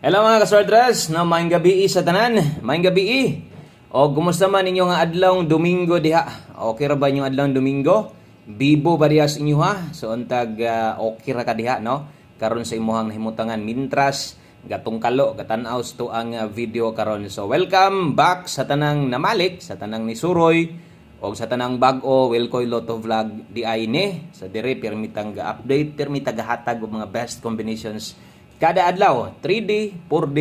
Hello mga kaswardras, no, maayong gabi sa tanan, maayong gabi. O kumusta man ninyo nga adlawng Domingo diha? Okay ra ba yung adlawng Domingo? Bibo ba diha sa inyo ha? So untag okay ra ka diha no? Karon sa imuhang nahimutangan mintras gatong kalo gatan-aw to ang video karon. So welcome back sa tanang namalik, sa tanang ni Suroy o sa tanang bag-o Wilcoy Lotto Vlog di ay ni sa dire permitang ga-update, permitang gahatag og mga best combinations kada adlaw, 3D, 4D,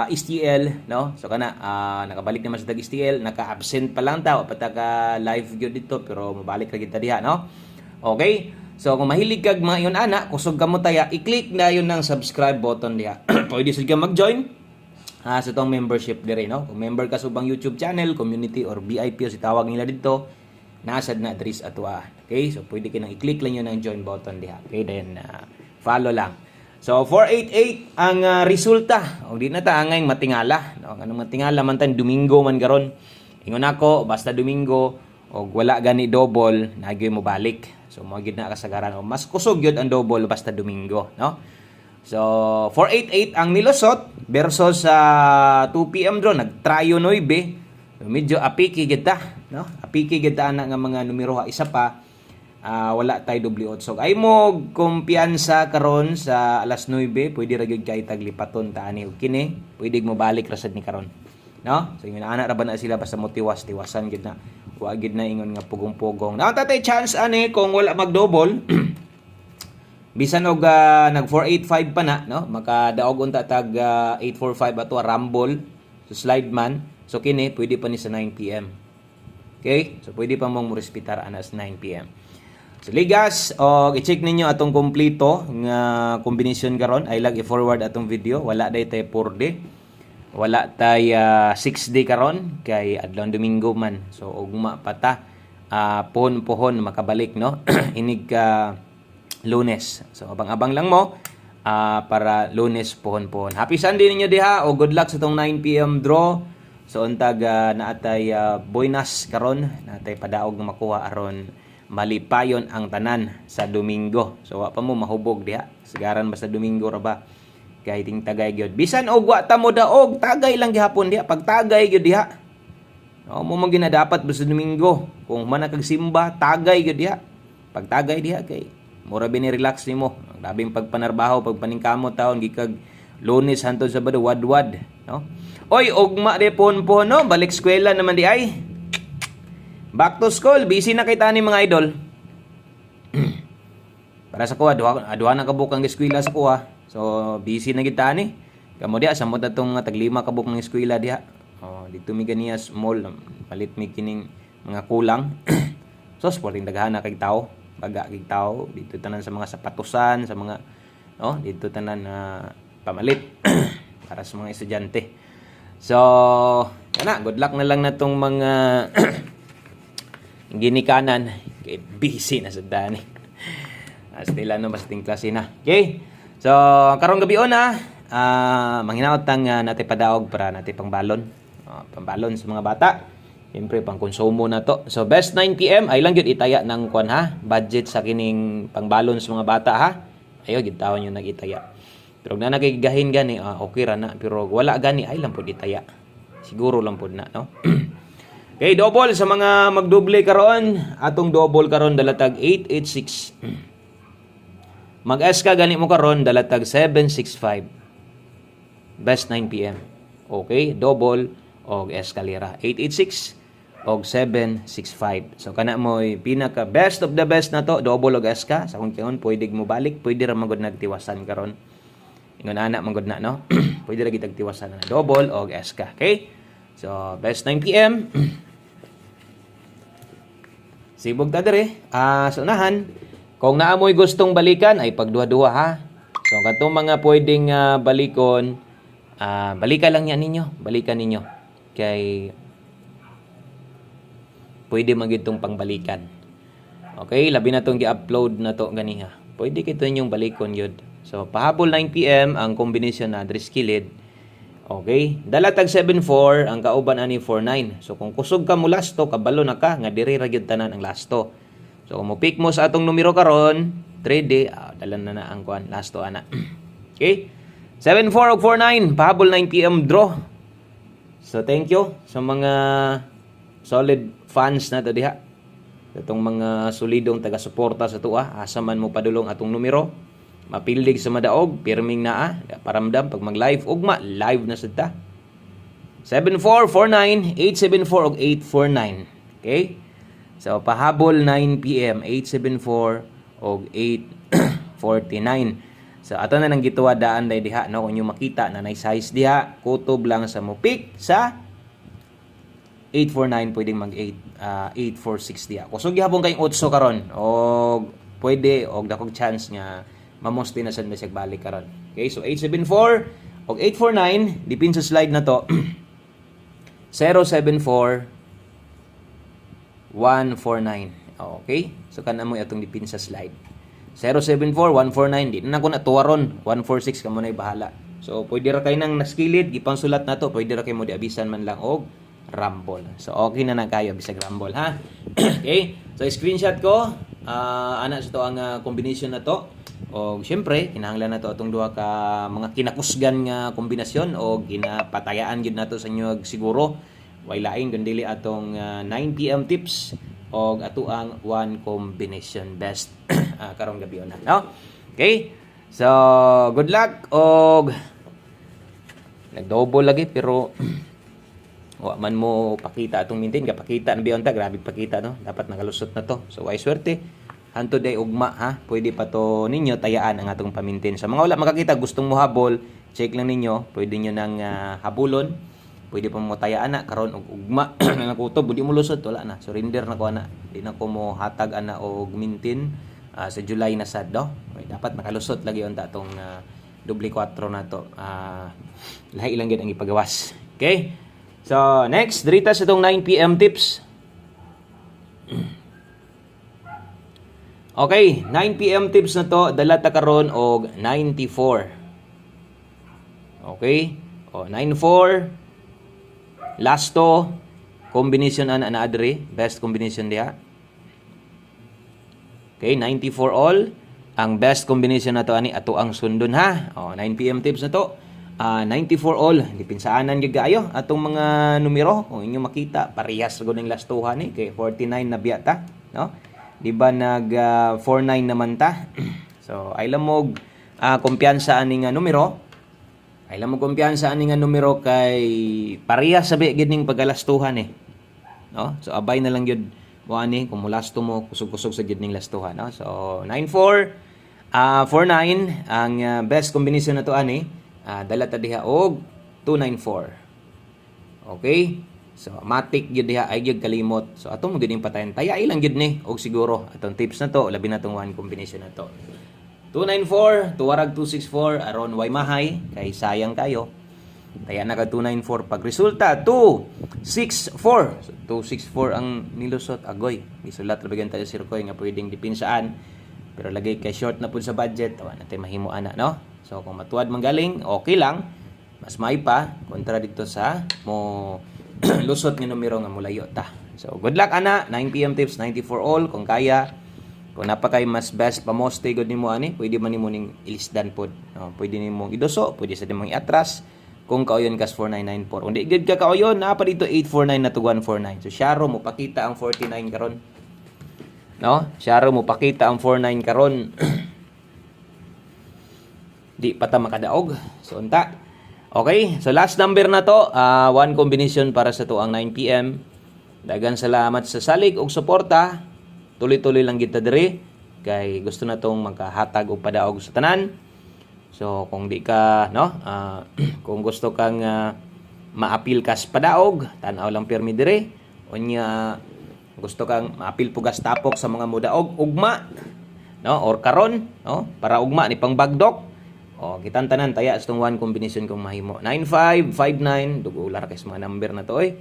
STL, no? So kana nakabalik naman sa tag STL, naka-absent pa lang ta, pataka live gyud dito pero mabalik ra kita diha, no? Okay? So kung mahilig kag mga iyon ana, kusog ka mo taya, i-click na yun ng subscribe button diha. Pwede sad ka mag-join sa tong membership dire, no? Kung member ka sa ubang YouTube channel, community or VIP o si tawag nila dito, nasad na address atua. Okay? So pwede ka nang i-click lang yun ng join button diha. Okay? Then follow lang. So 488 ang resulta. O di na ta angay matingala, no? Anong matingala man tan Domingo man karon. Ingon ako basta Domingo og wala gani double, nagyoy mo balik. So mo gid na kasagaran o mas kusog gyud ang double basta Domingo, no? So 488 ang nilusot versus sa 2 PM draw nagtryo 9. So, medyo apiki gid ta, no? Apiki gid ta ana nga mga numero ha. Isa pa wala tay doble otsog. Ay mo kumpiyansa karon sa alas 9, pwede ra gyud kay taglipaton ta ani og kini, pwede mo balik ra sad ni karon. No? So yung ana ra ba na sila basta mo tiwas-tiwasan gid na. Wa gid na ingon nga pugong-pugong. Na tatay chance ani kung wala mag-double. Bisan og nag 485 pa na, no? Makadaog unta tag 845 ato rumble so slide man. So kini pwede pa ni sa 9 PM. Okay? So pwede pa mong respetar anas 9 PM. So ligas, i-check ninyo atong kompleto nga combination karon. Ay lag i-forward atong video. Wala day tay 4D. Wala tay 6D karon kay adlaw Domingo man. So ugma pa ta pohon-pohon makabalik, no? Inig Lunes. So abang-abang lang mo para Lunes pohon-pohon. Happy Sunday ninyo diha o good luck sa tong 9 PM draw. So untag naatay bonus karon, naatay padaog nga makuha aron malipayon ang tanan sa Domingo. So wa pa mo mahubog diha. Sigaran basta Domingo ra ba. Kay ting tagay gyud. Bisan og wa ta mo daog, tagay lang gihapon diha. Pag tagay gyud diha. No, mo man ginadapat basta Domingo. Kung man kag simba, tagay gyud diha. Pag tagay diha kay mura bini relax nimo. Labing pagpanarbaho, pagpaningkamot taon gikag Lunes hantod Sabado wadwad, no? Oy, ugma de pon no, balik eskwela naman di ay. Back to school, busy na kita ni mga idol. Para sa kuha, aduha na kabuk ang eskwela sa kuha. So, busy na kita ni. Kamo diha, samot na itong taglima kabuk ng eskwela diha. Dito mi ganiyas mall, palit mi kining mga kulang. So, sporting daghan na kay tao. Baga kay tao. Dito tanan sa mga sapatusan, sa mga, dito tanan pamalit. Para sa mga estudyante. So, yana, good luck na lang na itong mga ginikanan kay busy na sa dani. Astila no basta ting klase na. Okay? So karong gabi na manghinaot tang natin padaog para natin pangbalon. Pambalon sa mga bata. Siyempre pang konsumo na to. So best 9 PM ay lang gyud itaya ng kwan ha. Budget sa kining pangbalon sa mga bata ha. Ayo gid tawon yung nagitaya. Pero na nagigahin gani okay ra na pero wala gani ay lang pud itaya. Siguro lang pud na, no? Okay, double sa mga magdoble karon, atong double karon dalatag 886. Mag-S ka gani mo karon dalatag 765. Best 9 PM. Okay, double og eskalera 886 og 765. So kana mo pinaka best of the best na to, double og S ka. Sa kung kiyon pwede mo balik, pwede ra magud nagtiwasan karon. Ingon ana magud na, no? Pwede ra gid tagtiwasan na double og S ka. Okay? So best 9 PM. Sibog ta dire. Sa unahan, kung naamoy gustong balikan ay pagduha-duha ha. So katong mga pwedeng balikon, balikan lang yan ninyo, balikan ninyo. Kay pwede man gid tong pangbalikan. Okay, labi na tong gi-upload na to ganiha. Pwede kito ninyong balikon yun. So pahabol 9 PM ang kombinasyon na address kilid. Okay, dalatag 74 ang kauban ani 49. So kung kusog ka mo lasto, kabalo na ka nga diri ra gyud tanan ang lasto. So kung mo pick mo sa atong numero karon, 3D, dalan na ang kuan lasto ana. Okay? 7-4 og 4-9, pahabol 9 PM draw. So thank you sa mga solid fans na to diha. Itong mga solidong taga-suporta sa tuwa, asa man mo padulong atong numero. Mapildig sa madaog, pirming naa, paramdam pag mag-live ugma, live na sad ta. 7449, 874 og 849. Okay? So pahabol 9 PM, 874 og 849. So ato na nang gituwa daan day diha no, kung inyo makita na nay size diha, kutob lang sa mo pick sa 849 pwedeng mag 846 diha. Kusog gihapon kayong 8 karon og pwede og dakog chance nga mamosti na sad na siya balik karon. Okay, so 874 og 849 dipin sa slide na to. 074 149. Okay? So kana mo atong dipin sa slide. 074-149 di na ko na tuwaron 146 kamo nay bahala. So pwede ra kay nang naskilid gipang sulat nato, pwede ra kay mo di abisan man lang og rumble. So okay na kayo bisag rumble ha. Okay? So screenshot ko ana sa to ang combination na to. Og syempre kinahanglan nato atong duha ka mga kinakusgan nga kombinasyon og ginapatayaan gid nato sa inyo siguro. Way lain kundi atong 9 PM tips og ato ang one combination best karong gabi na, no? Okay? So, good luck og nag-double lagi pero wa man mo pakita atong maintain kapakita na biyon ta, grabe pakita no. Dapat nakalusot na to. So, ay swerte. Hanto day ugma ha. Pwede pa to ninyo tayaan ang atong pamintain. Sa mga wala makakita gustong mo habol, check lang ninyo, pwede niyo nang habulon. Pwede pa mo tayaan na karon og ugma nga kutob, di mo lusot wala na. Surrender na ko ana. Di na ko mo hatag ana og maintain. Sa July na sad no. Dapat makalusot lagi on ta tong doble 4 na to. Lahi lang gid ang ipagawas. Okay? So, next drita sa tong 9 PM tips. Okay, 9 PM tips na to, dala ta karon og 94. Okay? O 94 last to combination ana adre, best combination diha. Okay, 94 all. Ang best combination na to ani ato ang sundon ha. O 9 PM tips na to. 94 all. Dipinsaanan gyud kaayo atong mga numero. Kung inyo makita, parehas gud ning last tuhan ni kay 49 na biya ta, no? Di ba nag 49 naman ta? So, ay lamog kumpiyansa ani nga numero. Ay lamog kumpiyansa ani nga numero kay parehas sabi gid ning pagalastuhan eh. No? So, abay na lang gyud mo ani kung mulasto mo kusog-kusog sa gid ning lastuhan, no? So 94 49 ang best combination na to ani dala ta diha og 294. Okay? So matik gyud diha ay gyud kalimot. So atong gyud ning patayon taya ilang gyud ni og siguro atong tips na to labi na tong one combination na to. 294 tuwarag 264 aron way mahay kay sayang kayo. Taya na ka 294 pag resulta 264. So 264 ang nilusot agoy. Gisulat ra bagyan tayo sirkoy nga pwedeng dipinsaan. Pero lagay kay short na pud sa budget, tawa natin mahimo ana, no? So kung matuwad manggaling, okay lang. Mas may pa kontra dito sa mo lusot nga numero nga mulayo ta. So good luck ana, 9 PM tips 94 all kung kaya. Kung napakay mas best pamoste gud nimo ani, pwede man nimo ning ilisdan pod. No, pwede nimo idoso, pwede sa nimong iatras. Kung kauyon kas 4994. Kung di gid ka kauyon, na pa dito 849 na to 149. So syaro mo pakita ang 49 karon. No? Syaro mo pakita ang 49 karon. Di pa ta makadaog. So unta. Okay, so last number na to, one combination para sa to ang 9 PM. Dagan salamat sa salig og suporta. Tuloy-tuloy lang kita diri kay gusto na tong magkahatag og padaog sa tanan. So kung di ka no kung gusto kang maapil kas padaog, tan-aw lang pirmi dire. Unya gusto kang maapil pugas tapok sa mga mudaog ugma no or karon no para ugma ni pangbagdok. O kitan tanan taya sa tong one combination kung mahimo. 9559 dugo ular kay sa mga number na to oy.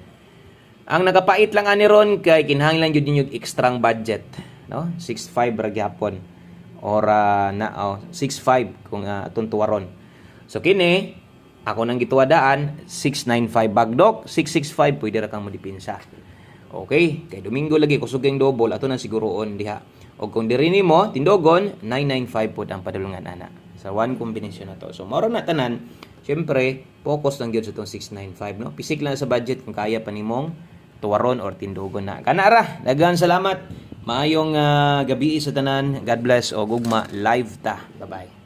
Ang nagapait lang ani ron kay kinahanglan gyud ninyo extrang budget no 65 ra gyapon. Or 6.5 kung atong tuwaron. So kini ako nang gituwadaan 695 bagdok, 665 pwede ra kang modipinsa. Okay, kay Domingo lagi kusog ang double ato nang siguroon diha. Og kung diri nimo tindogon 995 pud ang padulungan ana. sa one combination na to. So mao na tanan, syempre focus lang gyud sa tong 695 no. Pisik lang sa budget kung kaya pa nimong tuwaron or tindugon na. Kanara, daghang salamat. Maayong gabi sa tanan. God bless o gugma live ta. Bye-bye.